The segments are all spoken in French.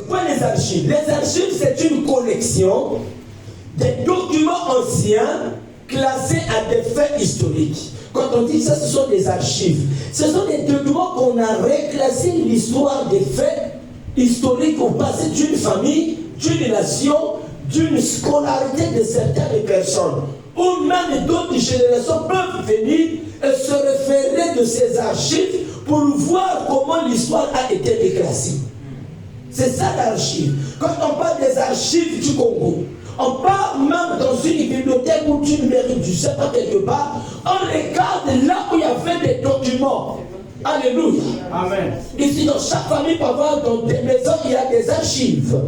Quoi les archives? Les archives, c'est une collection des documents anciens classés à des faits historiques. Quand on dit ça, ce sont des archives. Ce sont des documents qu'on a reclassé l'histoire des faits historiques au passé d'une famille, d'une nation, d'une scolarité de certaines personnes. Ou même d'autres générations peuvent venir et se référer de ces archives pour voir comment l'histoire a été déclassée. C'est ça l'archive. Quand on parle des archives du Congo, on part même dans une bibliothèque ou une mairie, je ne sais pas quelque part, on regarde là où il y avait des documents. Alléluia. Amen. Ici, dans chaque famille, parfois, dans des maisons, il y a des archives.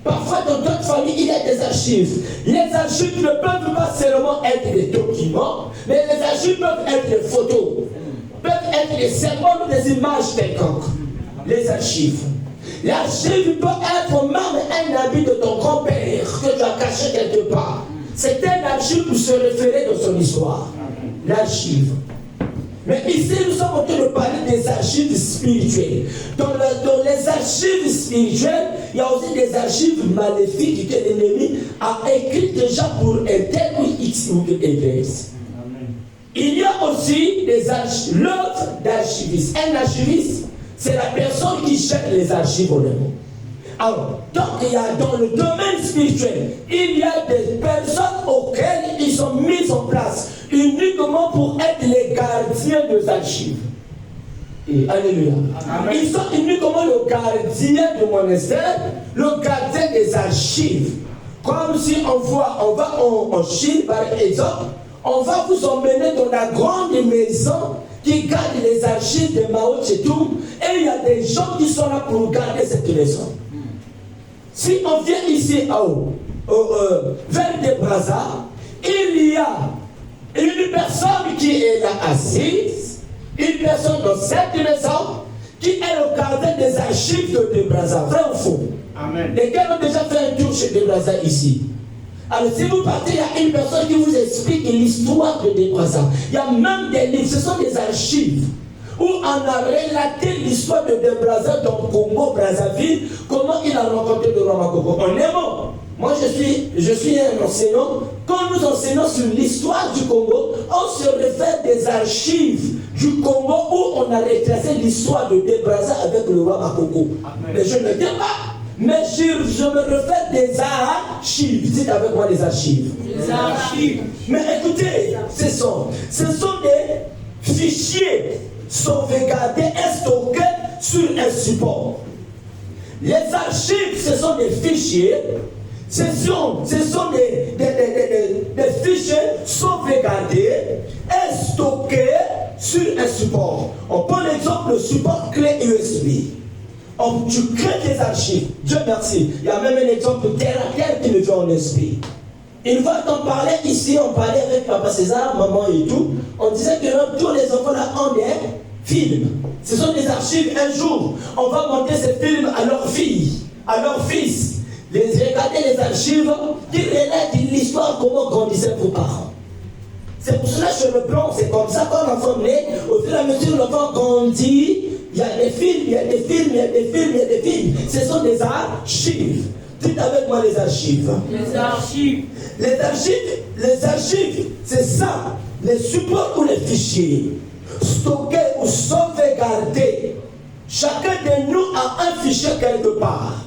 Parfois, dans d'autres familles, il y a des archives. Les archives ne peuvent pas seulement être des documents, mais les archives peuvent être des photos, peuvent être des symboles ou des images quelconques. Les archives. L'archive peut être même un habit de ton grand-père que tu as caché quelque part. C'est un archive pour se référer dans son histoire. L'archive. Mais ici, nous sommes en train de parler des archives spirituelles. Dans les archives spirituelles, il y a aussi des archives maléfiques que l'ennemi a écrites déjà pour un tel ou X ou Y. Il y a aussi l'œuvre d'archiviste. Un archiviste, c'est la personne qui cherche les archives au monde. Alors, donc il y a dans le domaine spirituel, il y a des personnes auxquelles ils sont mis en place uniquement pour être les gardiens des archives. Et alléluia. Amen. Ils sont uniquement le gardien du monastère, le gardien des archives. Comme si on va en Chine, par exemple, on va vous emmener dans la grande maison qui garde les archives de Mao Tse-tung, et il y a des gens qui sont là pour garder cette maison. Si on vient ici vers des Brazza, il y a une personne qui est là assise, une personne dans cette maison qui est le gardien des archives de Brazza. Vrai ou faux? Amen. Lesquels ont déjà fait un tour chez des Brazza ici? Alors si vous partez, il y a une personne qui vous explique l'histoire de Brazza. Il y a même des livres, ce sont des archives où on a relaté l'histoire de Brazza dans le Congo, Brazzaville, comment il a rencontré le roi Makoko. En un mot, moi je suis un enseignant. Quand nous enseignons sur l'histoire du Congo, on se réfère des archives du Congo où on a retracé l'histoire de Brazza avec le roi Makoko. Mais je ne dis pas, mais je me réfère des archives. Dites avec moi les archives. Les archives. Mais écoutez, ce sont des fichiers sauvegardés et stockés sur un support. Les archives, ce sont des fichiers, ce sont des fichiers sauvegardés et stockés sur un support. On prend l'exemple, le support clé USB. Tu crées des archives. Dieu merci. Il y a même un exemple terre à terre qui me vient en esprit. Une fois qu'on parlait ici, on parlait avec Papa César, maman et tout, on disait que tous les enfants là ont des films. Ce sont des archives. Un jour, on va montrer ces films à leurs filles, à leurs fils. Regarder les archives qui relatent l'histoire, comment grandissaient vos parents. C'est pour cela que sur le plan, c'est comme ça quand l'enfant naît, au fur et à mesure l'enfant grandit, il y a des films, il y a des films, il y a des films, il y a des films. Ce sont des archives. Dites avec moi les archives. Les archives. Les archives, c'est ça. Les supports ou les fichiers stockés ou sauvegardés. Chacun de nous a un fichier quelque part.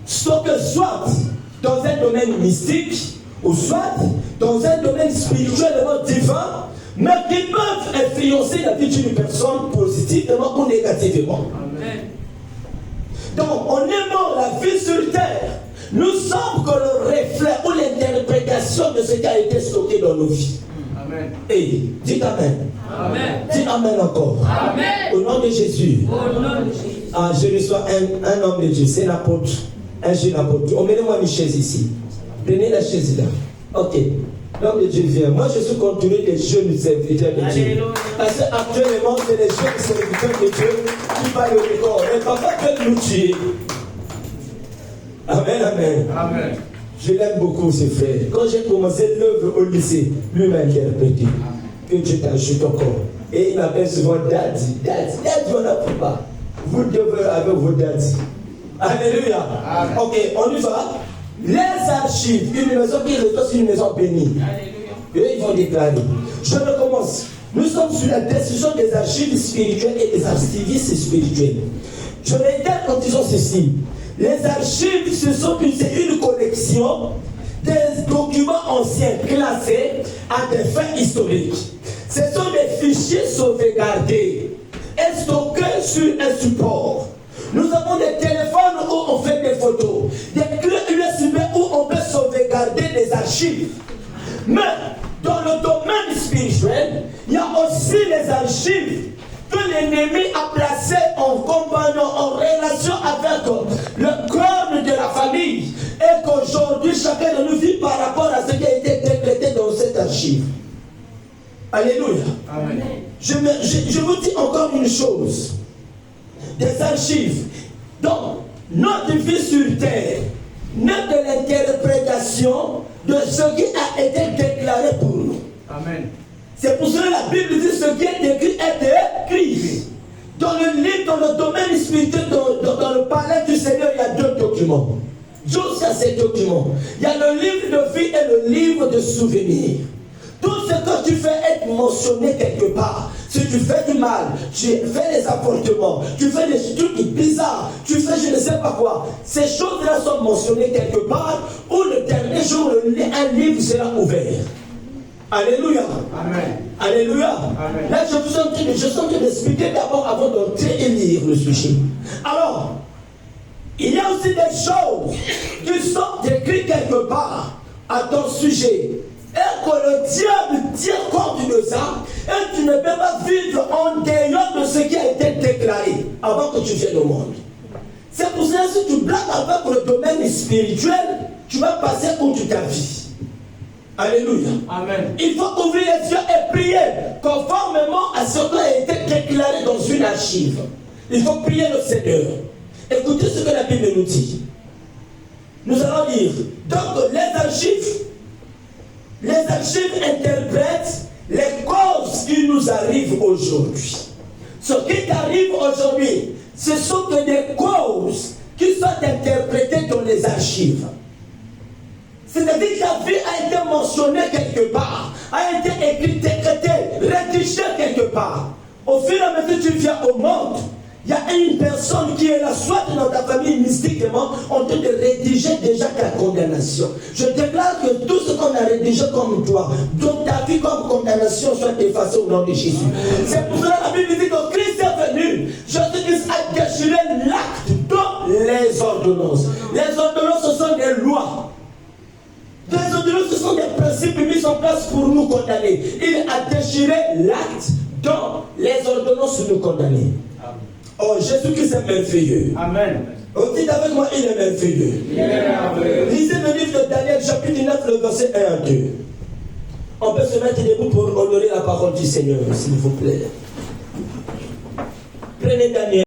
Stocké soit dans un domaine mystique ou soit dans un domaine spirituellement divin, mais qui peuvent influencer la vie d'une personne positivement ou négativement. Amen. Donc, en aimant la vie sur terre, nous sommes que le reflet ou l'interprétation de ce qui a été stocké dans nos vies. Amen. Et dites Amen. Amen. Dites Amen encore. Amen. Au nom de Jésus. Au nom de Jésus. Ah, je reçois un homme de Dieu, c'est un apôtre. Un jeune apôtre. Emmenez-moi une chaise ici. Prenez la chaise là. Ok. L'homme de Dieu vient. Moi, je suis entouré des jeunes serviteurs de Dieu. Alléluia. Parce qu'actuellement, c'est les jeunes serviteurs de Dieu qui parlent au décor. Mais papa peut nous tuer. Amen, amen. Amen. Je l'aime beaucoup, ce frère. Quand j'ai commencé l'œuvre au lycée, lui m'a interprété. Que Dieu t'ajoute encore. Et il m'appelle souvent Daddy. Daddy, on n'a pas. Vous devez avec vos daddy. Alléluia. Amen. Ok, on y va. Les archives, une maison qui est une maison bénie. Alléluia. Et ils vont déclarer. Je recommence. Nous sommes sur la destruction des archives spirituelles et des archivistes spirituels. Je réitère en disant ceci. Les archives, c'est une collection des documents anciens classés à des fins historiques. Ce sont des fichiers sauvegardés et stockés sur un support. Nous avons des téléphones où on fait des photos, des clés USB où on peut sauvegarder des archives. Mais dans le domaine spirituel, il y a aussi les archives que l'ennemi a placées en compagnon, en relation avec le corps de la famille. Et qu'aujourd'hui, chacun de nous vit par rapport à ce qui a été décrété dans cette archive. Alléluia. Amen. Je vous dis encore une chose. Des archives. Donc, notre vie sur terre n'est de l'interprétation de ce qui a été déclaré pour nous. Amen. C'est pour cela que la Bible dit ce qui est écrit est écrit. Dans le livre, dans le domaine spirituel, dans le palais du Seigneur, il y a 2 documents. Jusqu'à ces documents, il y a le livre de vie et le livre de souvenirs. Tout ce que tu fais est mentionné quelque part. Si tu fais du mal, tu fais des apportements, tu fais des trucs bizarres, tu fais je ne sais pas quoi. Ces choses-là sont mentionnées quelque part où le dernier jour, un livre sera ouvert. Alléluia. Amen. Alléluia. Amen. Là, je suis en train d'expliquer d'abord avant d'entrer et lire le sujet. Alors, il y a aussi des choses qui sont écrites quelque part à ton sujet. Et que le diable tient compte de ça, et tu ne peux pas vivre en dehors de ce qui a été déclaré avant que tu viennes au monde. C'est pour cela que si tu blagues avec le domaine spirituel, tu vas passer contre ta vie. Alléluia. Amen. Il faut ouvrir les yeux et prier conformément à ce qui a été déclaré dans une archive. Il faut prier le Seigneur. Écoutez ce que la Bible nous dit. Nous allons lire. Donc les archives interprètent les causes qui nous arrivent aujourd'hui. Ce qui t'arrive aujourd'hui, ce sont que des causes qui sont interprétées dans les archives. C'est-à-dire que ta vie a été mentionnée quelque part, a été écrite, décrétée, rédigée quelque part. Au fur et à mesure que tu viens au monde, il y a une personne qui est là, soit dans ta famille mystiquement, en train de rédiger déjà ta condamnation. Je déclare que tout ce qu'on a rédigé comme toi, dont ta vie comme condamnation, soit effacée au nom de Jésus. C'est pour cela que la Bible dit que Christ est venu. Jésus-Christ a déchiré l'acte dans les ordonnances. Les ordonnances, ce sont des lois. Les ordonnances, ce sont des principes mis en place pour nous condamner. Il a déchiré l'acte dont les ordonnances nous condamner. Oh, Jésus-Christ est merveilleux. Amen. Oh, dites avec moi, il est merveilleux. Il est merveilleux. Lisez le livre de Daniel, chapitre 9, le verset 1 à 2. On peut se mettre debout pour honorer la parole du Seigneur, s'il vous plaît. Prenez Daniel.